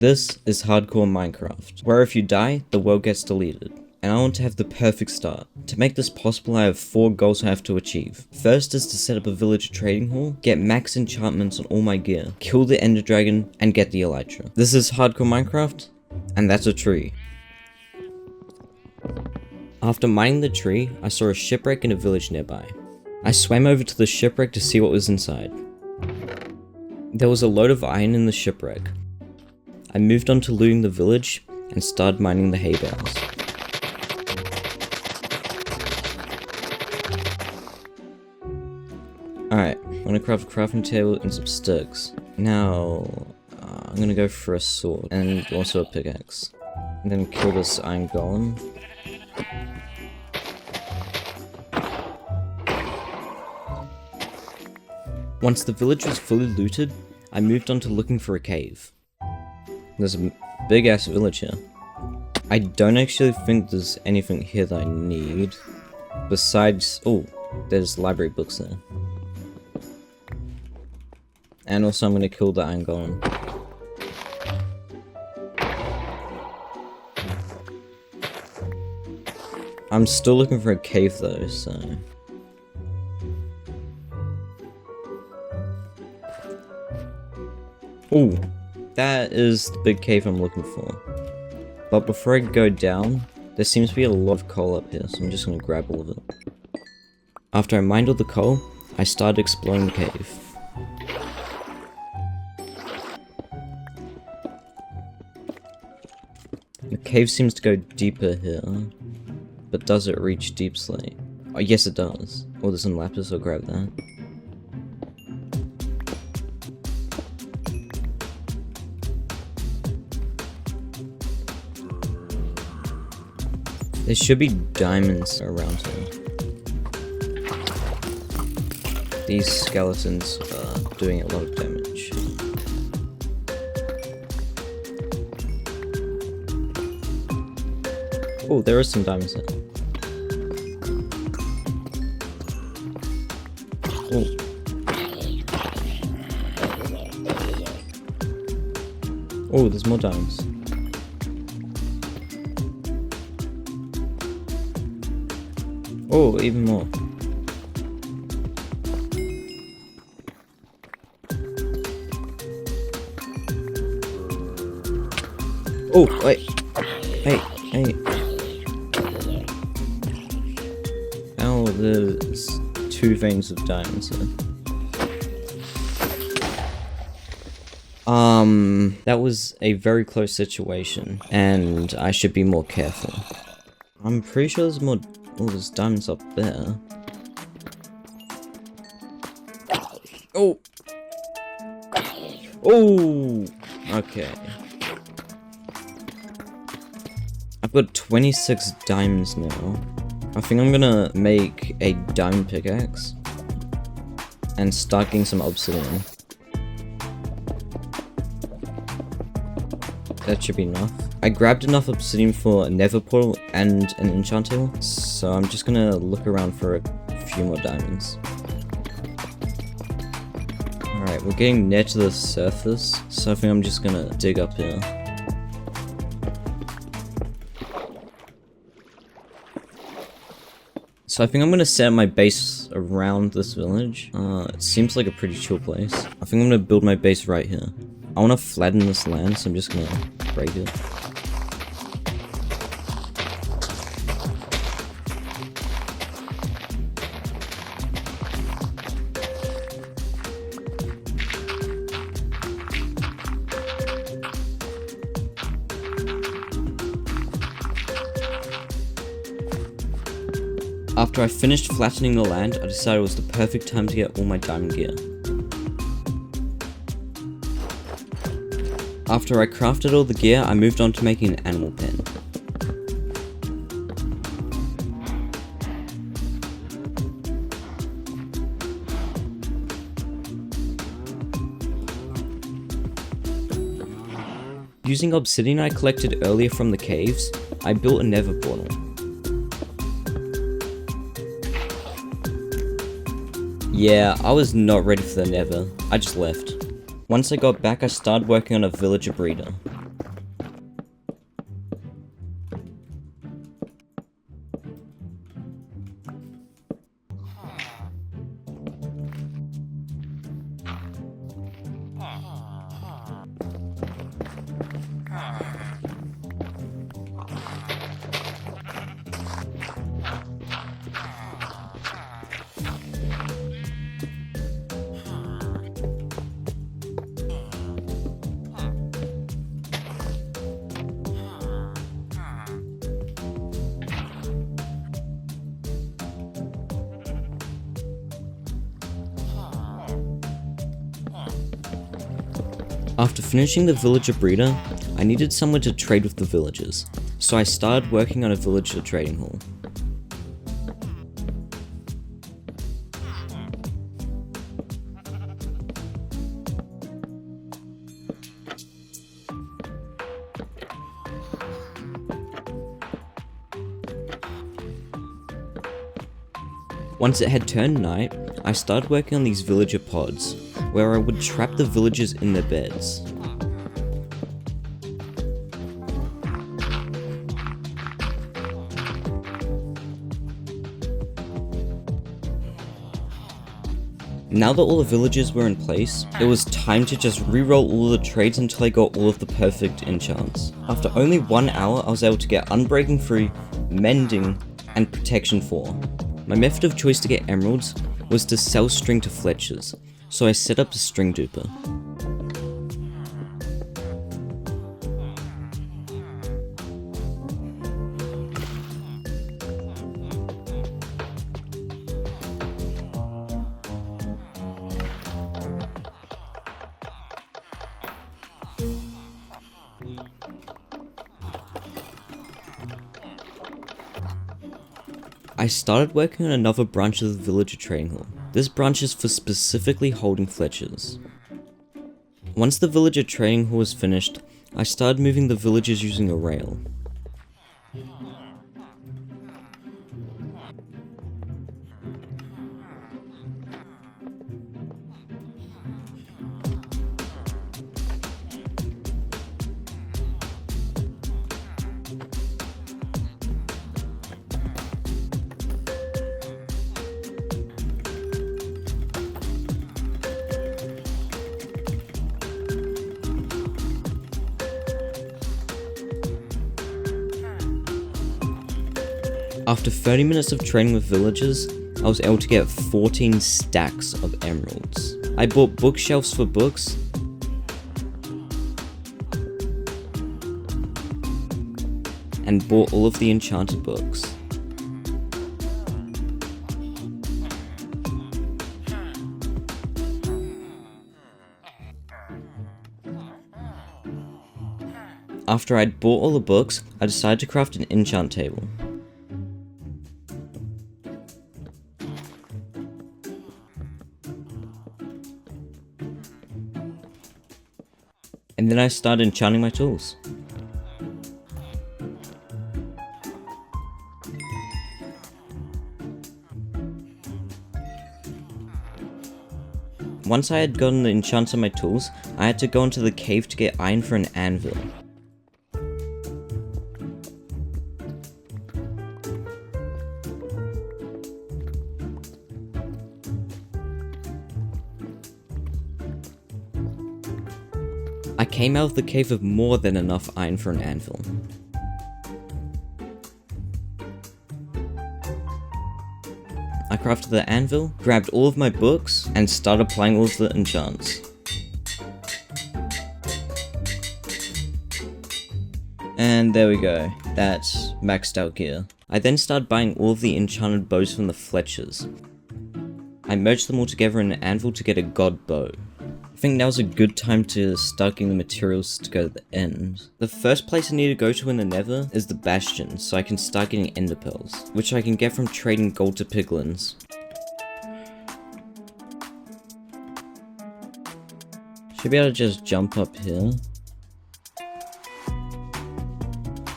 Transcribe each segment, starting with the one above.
This is hardcore Minecraft, where if you die, the world gets deleted. And I want to have the perfect start. To make this possible, I have 4 goals I have to achieve. First is to set up a village trading hall, get max enchantments on all my gear, kill the ender dragon, and get the Elytra. This is hardcore Minecraft, and that's a tree. After mining the tree, I saw a shipwreck in a village nearby. I swam over to the shipwreck to see what was inside. There was a load of iron in the shipwreck. I moved on to looting the village and started mining the hay bales. Alright, I'm gonna craft a crafting table and some sticks. Now, I'm gonna go for a sword and also a pickaxe. And then kill this iron golem. Once the village was fully looted, I moved on to looking for a cave. There's a big ass village here. I don't actually think there's anything here that I need. Besides, oh, there's library books there. And also I'm gonna kill the iron golem. I'm still looking for a cave though, so... Ooh, that is the big cave I'm looking for. But before I go down, there seems to be a lot of coal up here, so I'm just gonna grab all of it. After I mined all the coal, I started exploring the cave. The cave seems to go deeper here, but does it reach deep slate? Oh yes it does. Oh, there's some lapis, I'll grab that. There should be diamonds around here. These skeletons are doing a lot of damage. Oh, there are some diamonds here. Oh. Oh, there's more diamonds. Oh, even more. Oh, wait. Hey. Oh, there's 2 veins of diamonds here. That was a very close situation, and I should be more careful. I'm pretty sure there's more. Oh, there's diamonds up there. Oh! Oh! Okay. I've got 26 diamonds now. I think I'm gonna make a diamond pickaxe and start getting some obsidian. That should be enough. I grabbed enough obsidian for a nether portal and an enchant table, so I'm just gonna look around for a few more diamonds. Alright, we're getting near to the surface, so I think I'm just gonna dig up here. So I think I'm gonna set my base around this village. It seems like a pretty chill place. I think I'm gonna build my base right here. I wanna flatten this land, so I'm just gonna break it. After I finished flattening the land, I decided it was the perfect time to get all my diamond gear. After I crafted all the gear, I moved on to making an animal pen. Using obsidian I collected earlier from the caves, I built a nether portal. Yeah, I was not ready for the nether. I just left. Once I got back, I started working on a villager breeder. After finishing the villager breeder, I needed somewhere to trade with the villagers, so I started working on a villager trading hall. Once it had turned night, I started working on these villager pods, where I would trap the villagers in their beds. Now that all the villagers were in place, it was time to just reroll all the trades until I got all of the perfect enchants. After only 1 hour, I was able to get Unbreaking 3, Mending, and Protection 4. My method of choice to get emeralds was to sell string to Fletchers, so I set up a string duper. I started working on another branch of the villager trading hall. This branch is for specifically holding Fletchers. Once the villager trading hall was finished, I started moving the villagers using a rail. After 30 minutes of training with villagers, I was able to get 14 stacks of emeralds. I bought bookshelves for books, and bought all of the enchanted books. After I'd bought all the books, I decided to craft an enchant table. And then I started enchanting my tools. Once I had gotten the enchants on my tools, I had to go into the cave to get iron for an anvil. I came out of the cave with more than enough iron for an anvil. I crafted the anvil, grabbed all of my books, and started applying all of the enchants. And there we go, that's maxed out gear. I then started buying all of the enchanted bows from the Fletchers. I merged them all together in an anvil to get a god bow. I think now's a good time to start getting the materials to go to the end. The first place I need to go to in the Nether is the Bastion, so I can start getting ender pearls, which I can get from trading gold to piglins. Should be able to just jump up here.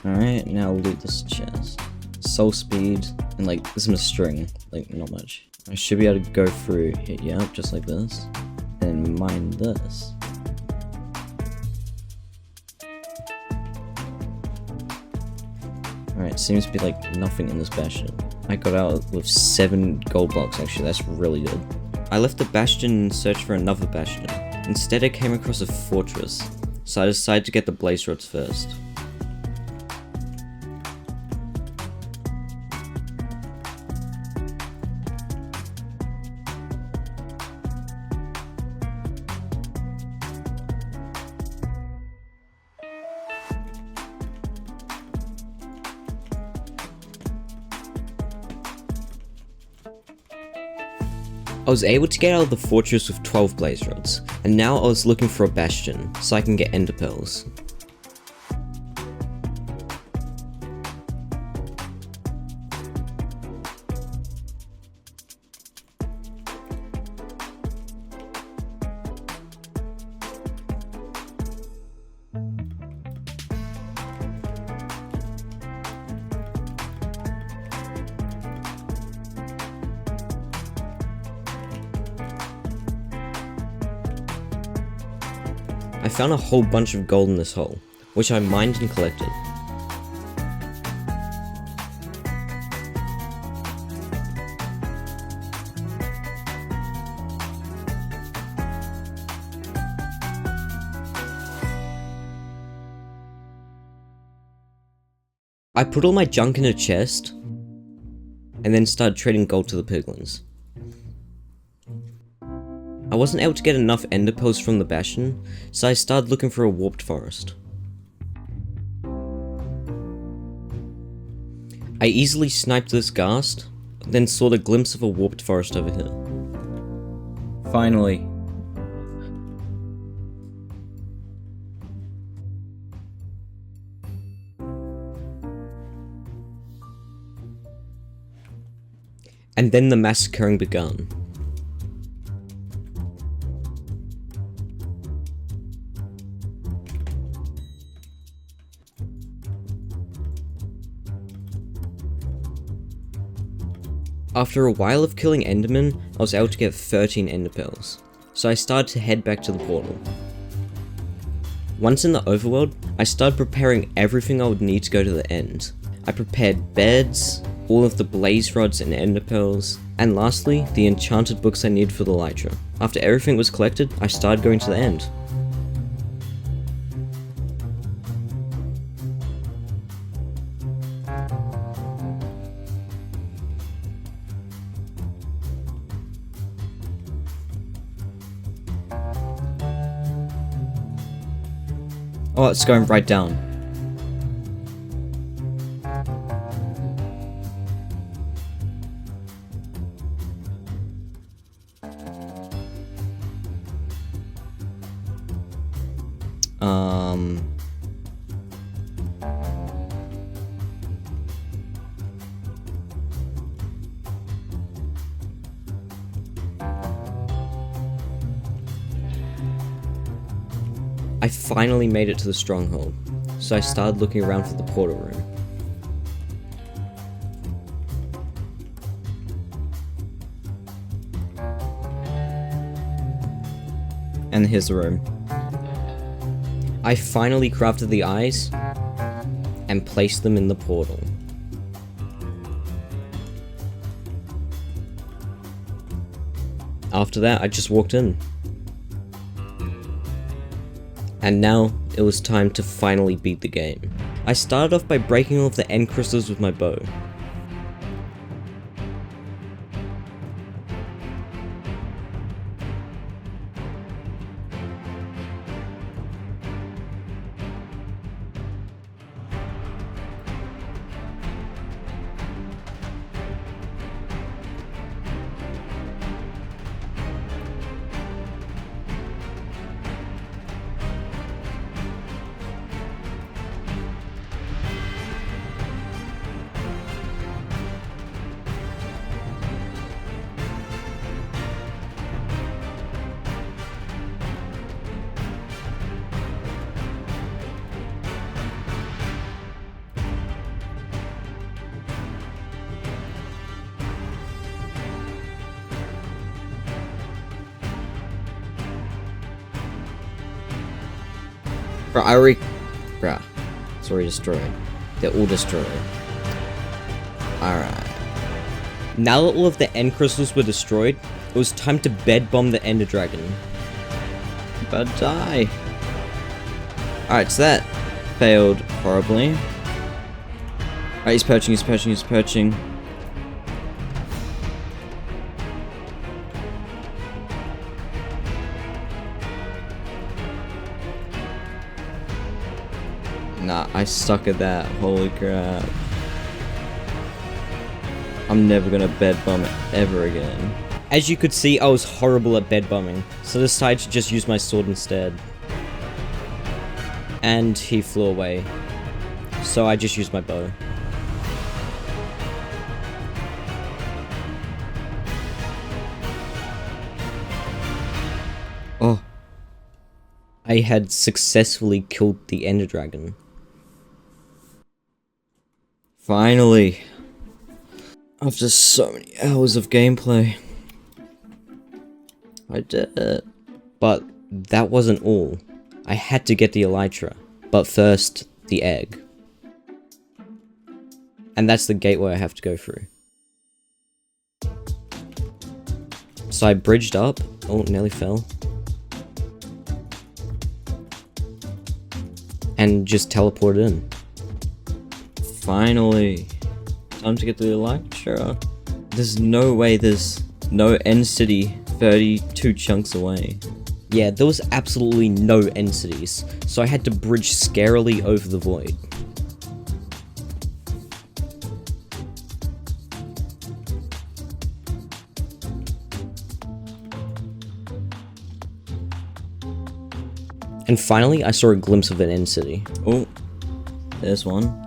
Alright, now loot this chest. Soul speed, and like, some string, like not much. I should be able to go through here, yeah, just like this. And mine this. Alright, seems to be like nothing in this bastion. I got out with 7 gold blocks actually, that's really good. I left the bastion and searched for another bastion. Instead I came across a fortress. so I decided to get the blaze rods first. I was able to get out of the fortress with 12 blaze rods, and now I was looking for a bastion, so I can get ender pearls. I found a whole bunch of gold in this hole, which I mined and collected. I put all my junk in a chest, and then started trading gold to the piglins. I wasn't able to get enough ender pearls from the bastion, so I started looking for a warped forest. I easily sniped this ghast, then saw the glimpse of a warped forest over here. Finally. And then the massacring began. After a while of killing endermen, I was able to get 13 ender pearls, so I started to head back to the portal. Once in the overworld, I started preparing everything I would need to go to the end. I prepared beds, all of the blaze rods and ender pearls, and lastly, the enchanted books I needed for the Elytra. After everything was collected, I started going to the end. Oh, it's going right down. I finally made it to the stronghold, so I started looking around for the portal room. And here's the room. I finally crafted the eyes and placed them in the portal. After that, I just walked in. And now, it was time to finally beat the game. I started off by breaking all of the end crystals with my bow. Bruh, it's already destroyed. They're all destroyed. Alright. Now that all of the end crystals were destroyed, it was time to bed bomb the ender dragon. But die. Alright, so that failed horribly. Alright, he's perching. Nah, I suck at that. Holy crap. I'm never gonna bed bum ever again. As you could see, I was horrible at bed bumming, so I decided to just use my sword instead. And he flew away, so I just used my bow. Oh. I had successfully killed the Ender Dragon. Finally. After so many hours of gameplay. I did it. But that wasn't all. I had to get the Elytra. But first, the egg. And that's the gateway I have to go through. So I bridged up. Oh, nearly fell. And just teleported in. Finally. Time to get the Elytra. There's no way there's no end city 32 chunks away. Yeah, there was absolutely no end cities, so I had to bridge scarily over the void. And finally, I saw a glimpse of an end city. Oh, there's one.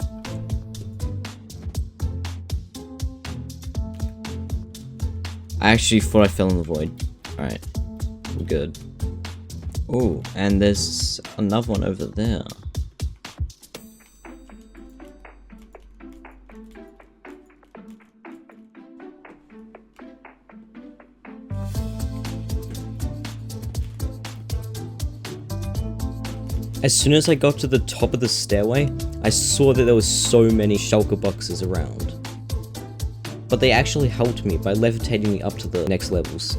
I actually thought I fell in the void. Alright, we're good. Oh, and there's another one over there. As soon as I got to the top of the stairway, I saw that there were so many shulker boxes around. But they actually helped me by levitating me up to the next levels.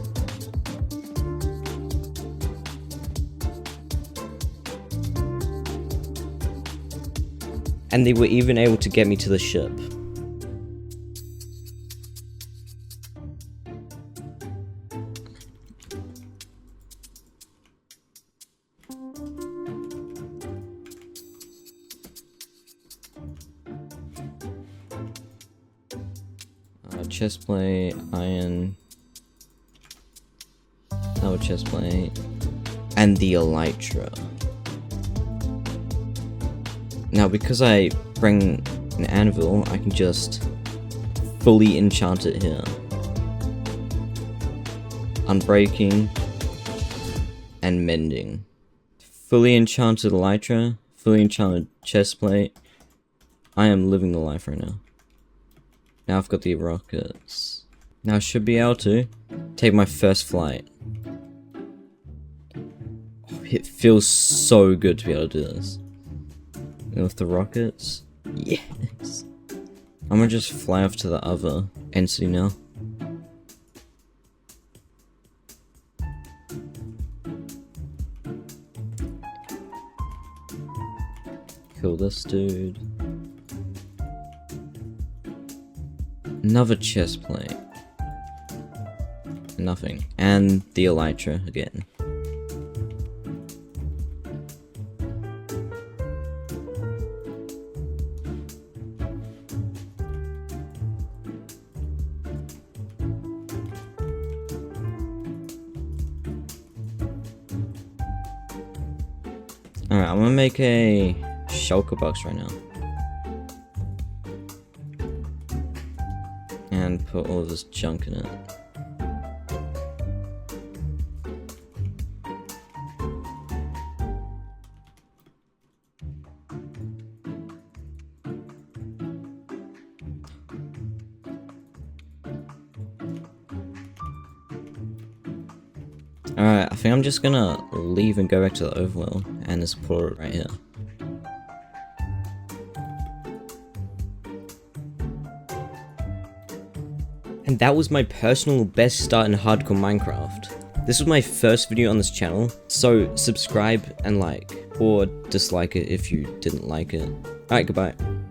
And they were even able to get me to the ship. Chestplate, iron, another chestplate, and the Elytra. Now, because I bring an anvil, I can just fully enchant it here. Unbreaking and mending. Fully enchanted Elytra, fully enchanted chestplate. I am living the life right now. Now I've got the rockets. Now I should be able to take my first flight. Oh, it feels so good to be able to do this. And with the rockets, yes. I'm gonna just fly off to the other entity now. Kill this dude. Another chest plate. Nothing. And the Elytra again. Alright, I'm gonna make a shulker box right now. And put all this junk in it. Alright, I think I'm just gonna leave and go back to the overworld and just put it right here. And that was my personal best start in hardcore Minecraft. This was my first video on this channel, so subscribe and like. or dislike it if you didn't like it. Alright, goodbye.